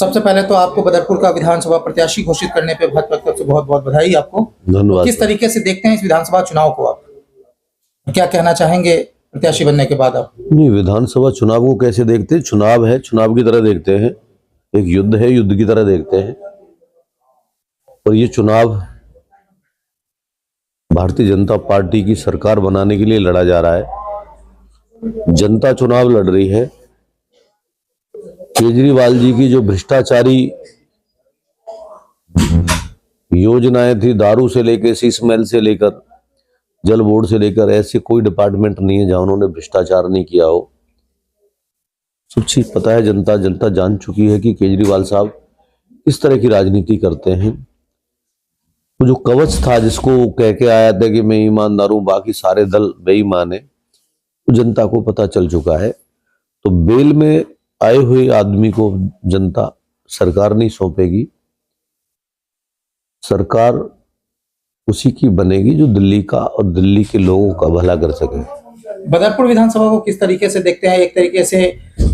सबसे पहले तो आपको बदरपुर का विधानसभा प्रत्याशी घोषित करने पे भाजपा की तरफ से बहुत बहुत बधाई आपको। धन्यवाद। किस तरीके से देखते हैं इस विधानसभा चुनाव को आप? क्या कहना चाहेंगे प्रत्याशी बनने के बाद आप? नहीं, विधानसभा चुनाव को कैसे देखते हैं? चुनाव है, चुनाव की तरह देखते हैं। एक युद्ध है, युद्ध की तरह देखते हैं। और ये चुनाव भारतीय जनता पार्टी की सरकार बनाने के लिए लड़ा जा रहा है। जनता चुनाव लड़ रही है। केजरीवाल जी की जो भ्रष्टाचारी योजनाएं थी, दारू से लेकर शीशमहल से लेकर जल बोर्ड से लेकर, ऐसे कोई डिपार्टमेंट नहीं है जहां उन्होंने भ्रष्टाचार नहीं किया हो। सब चीज पता है, जनता जान चुकी है कि केजरीवाल साहब इस तरह की राजनीति करते हैं। वो जो कवच था जिसको कह के आया था कि मैं ईमानदार हूं, बाकी सारे दल बेईमान है, तो जनता को पता चल चुका है। तो बेल में आए हुए आदमी को जनता सरकार नहीं सौंपेगी। सरकार उसी की बनेगी जो दिल्ली का और दिल्ली के लोगों का भला कर सके। बदरपुर विधानसभा को किस तरीके से देखते हैं? एक तरीके से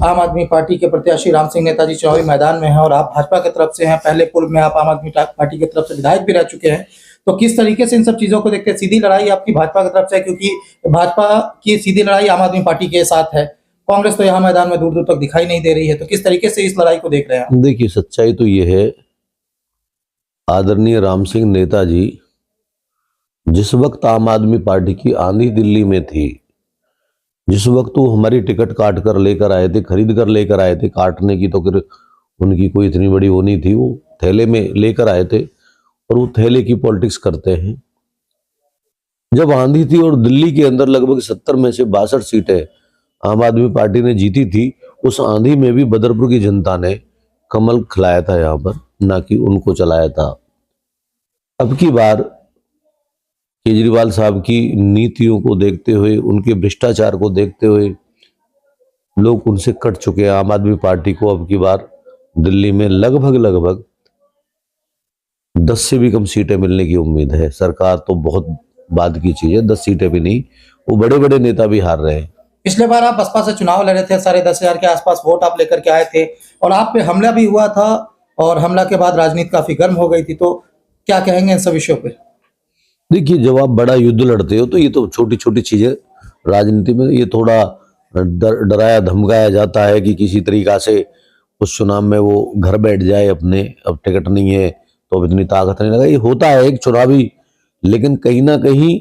आम आदमी पार्टी के प्रत्याशी राम सिंह नेताजी चुनावी मैदान में हैं और आप भाजपा की तरफ से हैं। पहले पूर्व में आप आम आदमी पार्टी की तरफ से विधायक भी रह चुके हैं, तो किस तरीके से इन सब चीजों को देखते हैं? सीधी लड़ाई आपकी भाजपा की तरफ से है, क्योंकि भाजपा की सीधी लड़ाई आम आदमी पार्टी के साथ है। कांग्रेस तो यहाँ मैदान में दूर दूर तक दिखाई नहीं दे रही है, तो किस तरीके से इस लड़ाई को देख रहे हैं? देखिए, सच्चाई तो ये है, आदरणीय राम सिंह नेताजी जिस वक्त आम आदमी पार्टी की आंधी दिल्ली में थी, जिस वक्त वो हमारी टिकट काट कर लेकर आए थे, खरीद कर लेकर आए थे, काटने की तो फिर उनकी कोई इतनी बड़ी वो नहीं थी, वो थैले में लेकर आए थे और वो थैले की पॉलिटिक्स करते हैं। जब आंधी थी और दिल्ली के अंदर लगभग 70 में से 62 सीटें आम आदमी पार्टी ने जीती थी, उस आंधी में भी बदरपुर की जनता ने कमल खिलाया था यहाँ पर, ना कि उनको चलाया था। अब की बार केजरीवाल साहब की नीतियों को देखते हुए, उनके भ्रष्टाचार को देखते हुए लोग उनसे कट चुके हैं। आम आदमी पार्टी को अब की बार दिल्ली में लगभग 10 से भी कम सीटें मिलने की उम्मीद है। सरकार तो बहुत बाद की चीज है, 10 सीटें भी नहीं, वो बड़े बड़े नेता भी हार रहे हैं। पिछले बार आप बसपा से चुनाव लड़े थे, 10,500 के आसपास वोट आप लेकर के आए थे और आप पे हमला भी हुआ था और हमला के बाद राजनीति काफी गर्म हो गई थी, तो क्या कहेंगे इन सब विषयों पे? देखिए, जब आप बड़ा युद्ध लड़ते हो तो ये तो छोटी छोटी चीजें राजनीति में, ये थोड़ा डराया धमकाया जाता है कि किसी तरीका से उस चुनाव में वो घर बैठ जाए अपने, अब टिकट नहीं है तो अब इतनी ताकत नहीं लगा। ये होता है एक चुनावी, लेकिन कहीं ना कहीं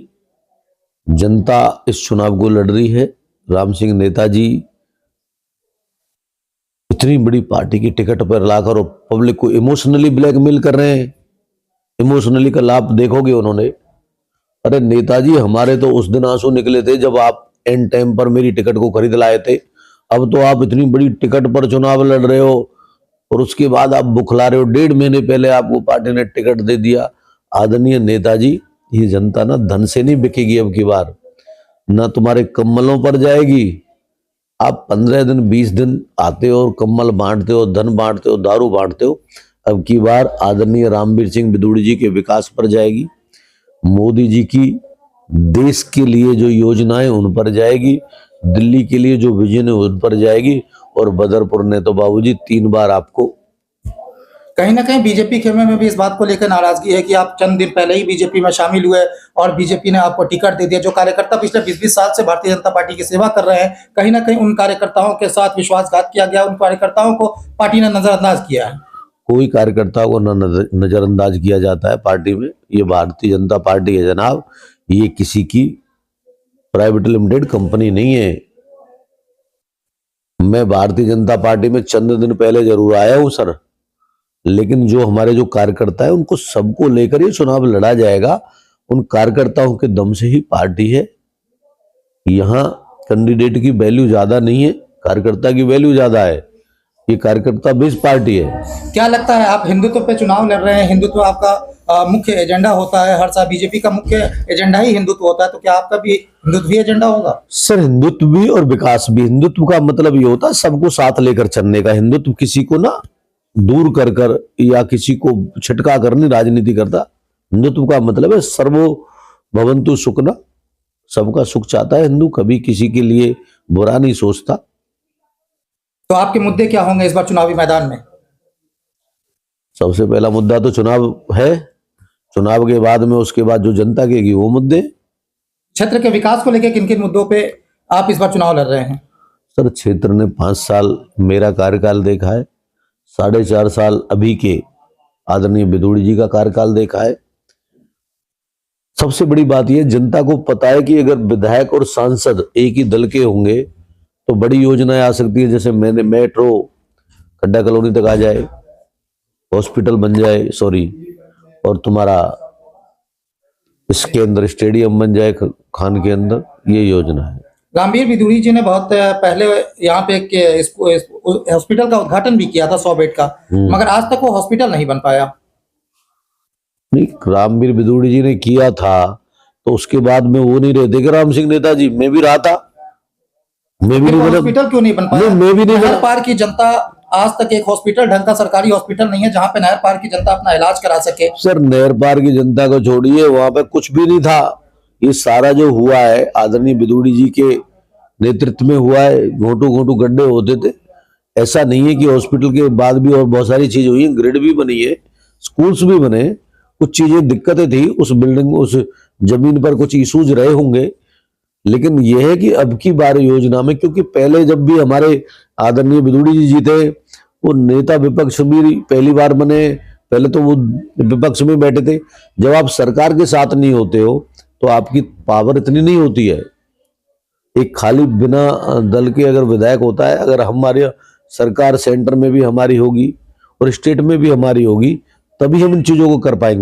जनता इस चुनाव को लड़ रही है। राम सिंह नेताजी इतनी बड़ी पार्टी की टिकट पर लाकर और पब्लिक को इमोशनली ब्लैकमेल कर रहे हैं। इमोशनली का लाभ देखोगे उन्होंने। अरे नेताजी, हमारे तो उस दिन आंसू निकले थे जब आप एंड टाइम पर मेरी टिकट को खरीद लाए थे। अब तो आप इतनी बड़ी टिकट पर चुनाव लड़ रहे हो और उसके बाद आप बुखला रहे हो। 1.5 महीने पहले आपको पार्टी ने टिकट दे दिया। आदरणीय नेताजी, ये जनता ना धन से नहीं बिकेगी अब की बार, ना तुम्हारे कम्बलों पर जाएगी। आप 15 दिन 20 दिन आते हो और कम्बल बांटते हो, धन बांटते हो, दारू बांटते हो। अब की बार आदरणीय रामवीर सिंह बिदुड़ी जी के विकास पर जाएगी, मोदी जी की देश के लिए जो योजनाएं उन पर जाएगी, दिल्ली के लिए जो विजन है उन पर जाएगी। और बदरपुर ने तो बाबूजी 3 बार आपको, कहीं ना कहीं बीजेपी खेमे में भी इस बात को लेकर नाराजगी है कि आप चंद दिन पहले ही बीजेपी में शामिल हुए और बीजेपी ने आपको टिकट दे दिया। जो कार्यकर्ता पिछले 20-20 साल से भारतीय जनता पार्टी की सेवा कर रहे हैं, कहीं ना कहीं उन कार्यकर्ताओं के साथ विश्वासघात किया गया, उन कार्यकर्ताओं को पार्टी ने नजरअंदाज किया है। कोई कार्यकर्ता को नजरअंदाज किया जाता है पार्टी में। ये भारतीय जनता पार्टी है जनाब, ये किसी की प्राइवेट लिमिटेड कंपनी नहीं है। मैं भारतीय जनता पार्टी में चंद दिन पहले जरूर आया हूं सर, लेकिन जो हमारे जो कार्यकर्ता है उनको सबको लेकर ये चुनाव लड़ा जाएगा। उन कार्यकर्ताओं के दम से ही पार्टी है। यहाँ कैंडिडेट की वैल्यू ज्यादा नहीं है, कार्यकर्ता की वैल्यू ज्यादा है। ये कार्यकर्ता बेस्ड पार्टी है। क्या लगता है, आप हिंदुत्व पे चुनाव लड़ रहे हैं, हिंदुत्व आपका मुख्य एजेंडा होता है, हर साल बीजेपी का मुख्य एजेंडा ही हिंदुत्व होता है, तो क्या आपका भी हिंदुत्व एजेंडा होगा? सर, हिंदुत्व भी और विकास भी। हिंदुत्व का मतलब ये होता है सबको साथ लेकर चलने का। हिंदुत्व किसी को ना दूर कर या किसी को छिटका कर नहीं राजनीति करता। हिंदुत्व का मतलब है सर्वो भवन्तु सुखना, सबका सुख चाहता है हिंदू, कभी किसी के लिए बुरा नहीं सोचता। तो आपके मुद्दे क्या होंगे इस बार चुनावी मैदान में? सबसे पहला मुद्दा तो चुनाव है, चुनाव के बाद में उसके बाद जो जनता कहेगी वो मुद्दे। क्षेत्र के विकास को लेकर किन किन मुद्दों पे आप इस बार चुनाव लड़ रहे हैं? सर, क्षेत्र ने 5 साल मेरा कार्यकाल देखा है, 4.5 साल अभी के आदरणीय बिदुड़ी जी का कार्यकाल देखा है। सबसे बड़ी बात यह, जनता को पता है कि अगर विधायक और सांसद एक ही दल के होंगे तो बड़ी योजनाएं आ सकती है। जैसे मैंने मेट्रो खड्डा कॉलोनी तक आ जाए, हॉस्पिटल बन जाए, और तुम्हारा इसके अंदर स्टेडियम बन जाए खान के अंदर, ये योजना है। रामवीर बिदुड़ी जी ने बहुत पहले यहाँ पे एक हॉस्पिटल का उद्घाटन भी किया था 100 बेड का, मगर आज तक वो हॉस्पिटल नहीं बन पाया। नहीं, रामवीर बिदुड़ी जी ने किया था तो उसके बाद में वो नहीं रहते कि राम सिंह नेताजी, मैं भी रहा था, मैं भी नहीं बना। हॉस्पिटल क्यों नहीं बन पाया? मैं भी नहीं बना। नहर पार की जनता आज तक एक हॉस्पिटल, ढंग का सरकारी हॉस्पिटल नहीं है जहां पे नहर पार की जनता अपना इलाज करा सके। सर, नहर पार की जनता को छोड़िए, वहां पे कुछ भी नहीं था। ये सारा जो हुआ है आदरणीय बिदुड़ी जी के नेतृत्व में हुआ है। घोटू घोटू गड्ढे होते थे, ऐसा नहीं है कि हॉस्पिटल के बाद भी और बहुत सारी चीज हुई है। ग्रिड भी बनी है, स्कूल्स भी बने, कुछ चीजें दिक्कतें थी उस बिल्डिंग, उस जमीन पर कुछ इश्यूज रहे होंगे, लेकिन यह है कि अब की बार योजना में, क्योंकि पहले जब भी हमारे आदरणीय बिदुड़ी जी जीते, वो नेता विपक्ष भी पहली बार बने, पहले तो वो विपक्ष में बैठे थे। जब आप सरकार के साथ नहीं होते हो तो आपकी पावर इतनी नहीं होती है। एक खाली बिना दल के अगर विधायक होता है, अगर हमारे सरकार सेंटर में भी हमारी होगी और स्टेट में भी हमारी होगी, तभी हम इन चीजों को कर पाएंगे।